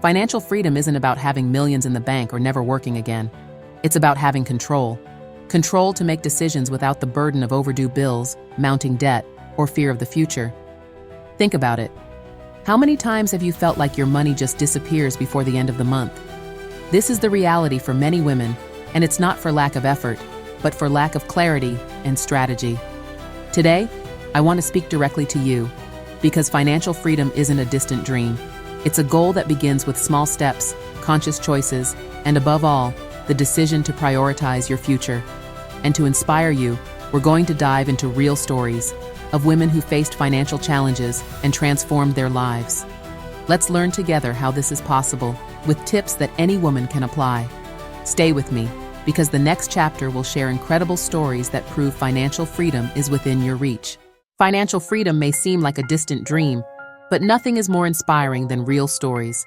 Financial freedom isn't about having millions in the bank or never working again. It's about having control. Control to make decisions without the burden of overdue bills, mounting debt, or fear of the future. Think about it. How many times have you felt like your money just disappears before the end of the month? This is the reality for many women, and it's not for lack of effort, but for lack of clarity and strategy. Today, I want to speak directly to you, because financial freedom isn't a distant dream. It's a goal that begins with small steps, conscious choices, and above all, the decision to prioritize your future. And to inspire you, we're going to dive into real stories of women who faced financial challenges and transformed their lives. Let's learn together how this is possible, with tips that any woman can apply. Stay with me, because the next chapter will share incredible stories that prove financial freedom is within your reach. Financial freedom may seem like a distant dream, but nothing is more inspiring than real stories.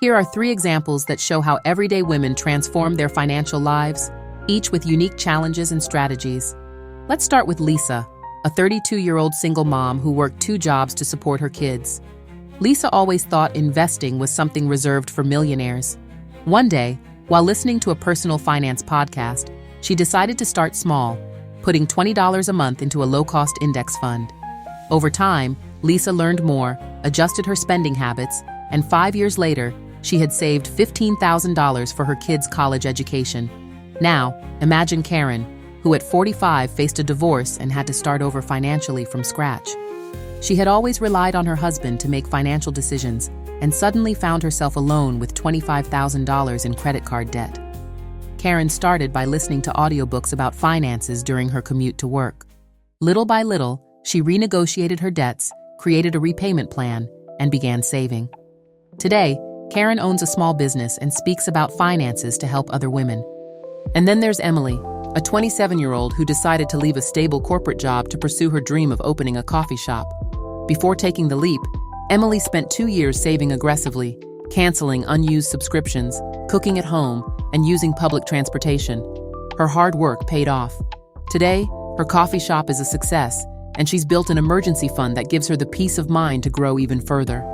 Here are 3 examples that show how everyday women transform their financial lives, each with unique challenges and strategies. Let's start with Lisa, a 32-year-old single mom who worked 2 jobs to support her kids. Lisa always thought investing was something reserved for millionaires. One day, while listening to a personal finance podcast, she decided to start small, putting $20 a month into a low-cost index fund. Over time, Lisa learned more, adjusted her spending habits, and 5 years later, she had saved $15,000 for her kids' college education. Now, imagine Karen, who at 45 faced a divorce and had to start over financially from scratch. She had always relied on her husband to make financial decisions and suddenly found herself alone with $25,000 in credit card debt. Karen started by listening to audiobooks about finances during her commute to work. Little by little, she renegotiated her debts, created a repayment plan, and began saving. Today, Karen owns a small business and speaks about finances to help other women. And then there's Emily, a 27-year-old who decided to leave a stable corporate job to pursue her dream of opening a coffee shop. Before taking the leap, Emily spent 2 years saving aggressively, canceling unused subscriptions, cooking at home, and using public transportation. Her hard work paid off. Today, her coffee shop is a success, and she's built an emergency fund that gives her the peace of mind to grow even further.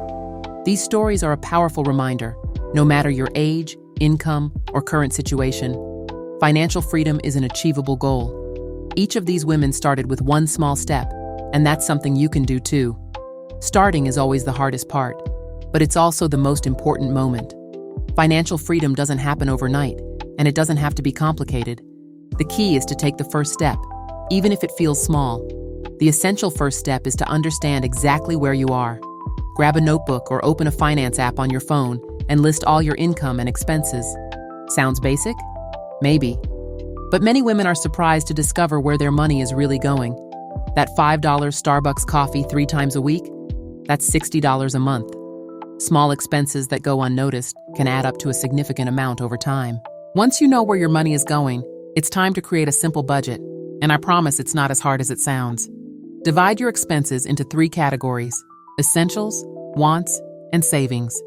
These stories are a powerful reminder. No matter your age, income, or current situation, financial freedom is an achievable goal. Each of these women started with one small step, and that's something you can do too. Starting is always the hardest part, but it's also the most important moment. Financial freedom doesn't happen overnight, and it doesn't have to be complicated. The key is to take the first step, even if it feels small. The essential first step is to understand exactly where you are. Grab a notebook or open a finance app on your phone and list all your income and expenses. Sounds basic? Maybe. But many women are surprised to discover where their money is really going. That $5 Starbucks coffee 3 times a week? That's $60 a month. Small expenses that go unnoticed can add up to a significant amount over time. Once you know where your money is going, it's time to create a simple budget. And I promise it's not as hard as it sounds. Divide your expenses into 3 categories: essentials, wants, and savings.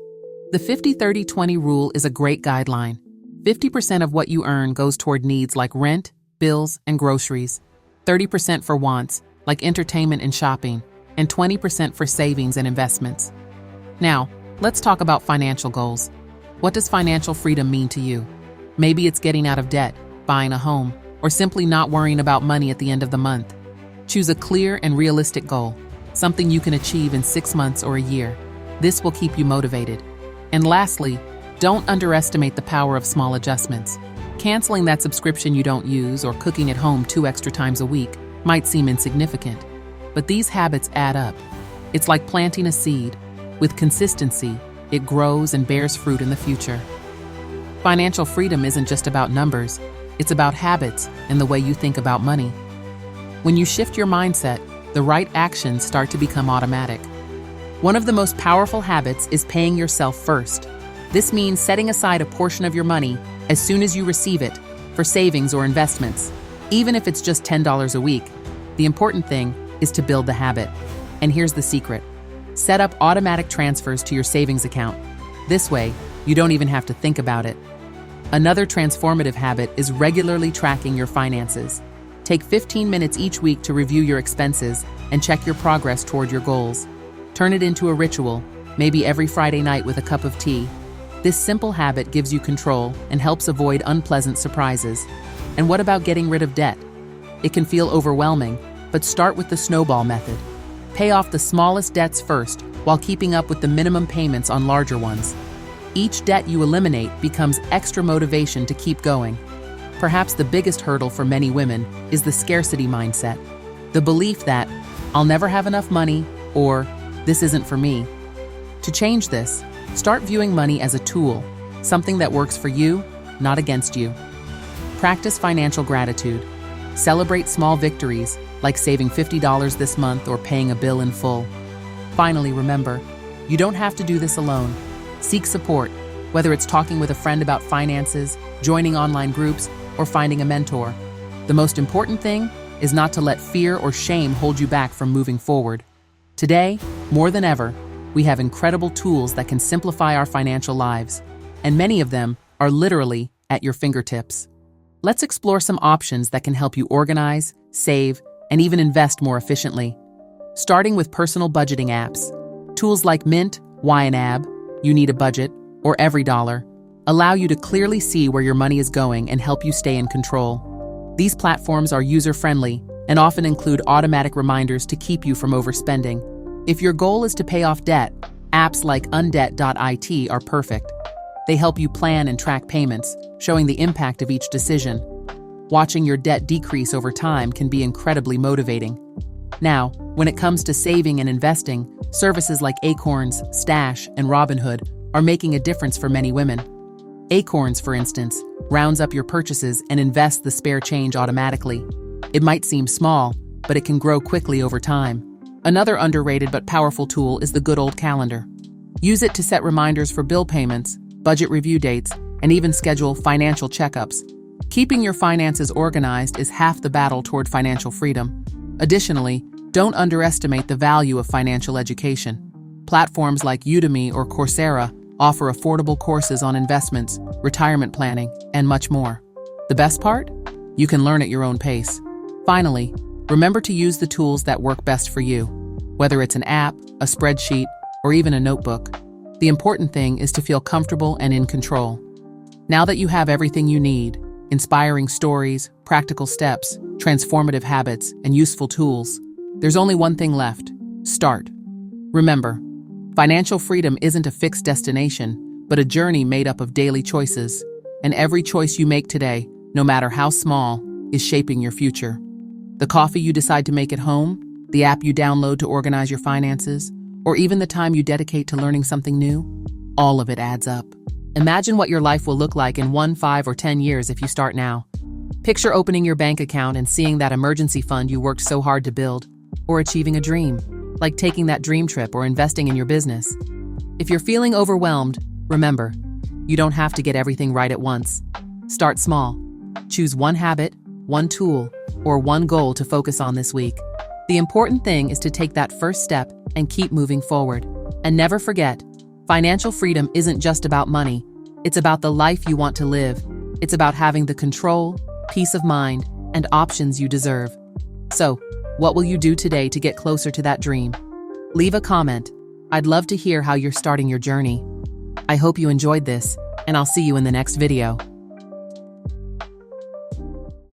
The 50-30-20 rule is a great guideline. 50% of what you earn goes toward needs like rent, bills, and groceries. 30% for wants, like entertainment and shopping, and 20% for savings and investments. Now, let's talk about financial goals. What does financial freedom mean to you? Maybe it's getting out of debt, buying a home, or simply not worrying about money at the end of the month. Choose a clear and realistic goal, something you can achieve in 6 months or a year. This will keep you motivated. And lastly, don't underestimate the power of small adjustments. Canceling that subscription you don't use or cooking at home 2 extra times a week might seem insignificant, but these habits add up. It's like planting a seed. With consistency, it grows and bears fruit in the future. Financial freedom isn't just about numbers, it's about habits and the way you think about money. When you shift your mindset, the right actions start to become automatic. One of the most powerful habits is paying yourself first. This means setting aside a portion of your money as soon as you receive it for savings or investments, even if it's just $10 a week. The important thing is to build the habit. And here's the secret. Set up automatic transfers to your savings account. This way, you don't even have to think about it. Another transformative habit is regularly tracking your finances. Take 15 minutes each week to review your expenses and check your progress toward your goals. Turn it into a ritual, maybe every Friday night with a cup of tea. This simple habit gives you control and helps avoid unpleasant surprises. And what about getting rid of debt? It can feel overwhelming, but start with the snowball method. Pay off the smallest debts first while keeping up with the minimum payments on larger ones. Each debt you eliminate becomes extra motivation to keep going. Perhaps the biggest hurdle for many women is the scarcity mindset. The belief that, I'll never have enough money, or this isn't for me. To change this, start viewing money as a tool, something that works for you, not against you. Practice financial gratitude. Celebrate small victories, like saving $50 this month or paying a bill in full. Finally, remember, you don't have to do this alone. Seek support, whether it's talking with a friend about finances, joining online groups, or finding a mentor. The most important thing is not to let fear or shame hold you back from moving forward. Today, more than ever, we have incredible tools that can simplify our financial lives, and many of them are literally at your fingertips. Let's explore some options that can help you organize, save, and even invest more efficiently. Starting with personal budgeting apps. Tools like Mint, YNAB, You Need a Budget, or Every Dollar allow you to clearly see where your money is going and help you stay in control. These platforms are user-friendly and often include automatic reminders to keep you from overspending. If your goal is to pay off debt, apps like undebt.it are perfect. They help you plan and track payments, showing the impact of each decision. Watching your debt decrease over time can be incredibly motivating. Now, when it comes to saving and investing, services like Acorns, Stash, and Robinhood are making a difference for many women. Acorns, for instance, rounds up your purchases and invests the spare change automatically. It might seem small, but it can grow quickly over time. Another underrated but powerful tool is the good old calendar. Use it to set reminders for bill payments, budget review dates, and even schedule financial checkups. Keeping your finances organized is half the battle toward financial freedom. Additionally, don't underestimate the value of financial education. Platforms like Udemy or Coursera offer affordable courses on investments, retirement planning, and much more. The best part? You can learn at your own pace. Finally, remember to use the tools that work best for you, whether it's an app, a spreadsheet, or even a notebook. The important thing is to feel comfortable and in control. Now that you have everything you need, inspiring stories, practical steps, transformative habits, and useful tools, there's only one thing left: start. Remember, financial freedom isn't a fixed destination, but a journey made up of daily choices. And every choice you make today, no matter how small, is shaping your future. The coffee you decide to make at home, the app you download to organize your finances, or even the time you dedicate to learning something new, all of it adds up. Imagine what your life will look like in 1, 5, or 10 years if you start now. Picture opening your bank account and seeing that emergency fund you worked so hard to build, or achieving a dream, like taking that dream trip or investing in your business. If you're feeling overwhelmed, remember, you don't have to get everything right at once. Start small. Choose one habit, one tool, or one goal to focus on this week. The important thing is to take that first step and keep moving forward. And never forget, financial freedom isn't just about money. It's about the life you want to live. It's about having the control, peace of mind, and options you deserve. So, what will you do today to get closer to that dream? Leave a comment. I'd love to hear how you're starting your journey. I hope you enjoyed this, and I'll see you in the next video.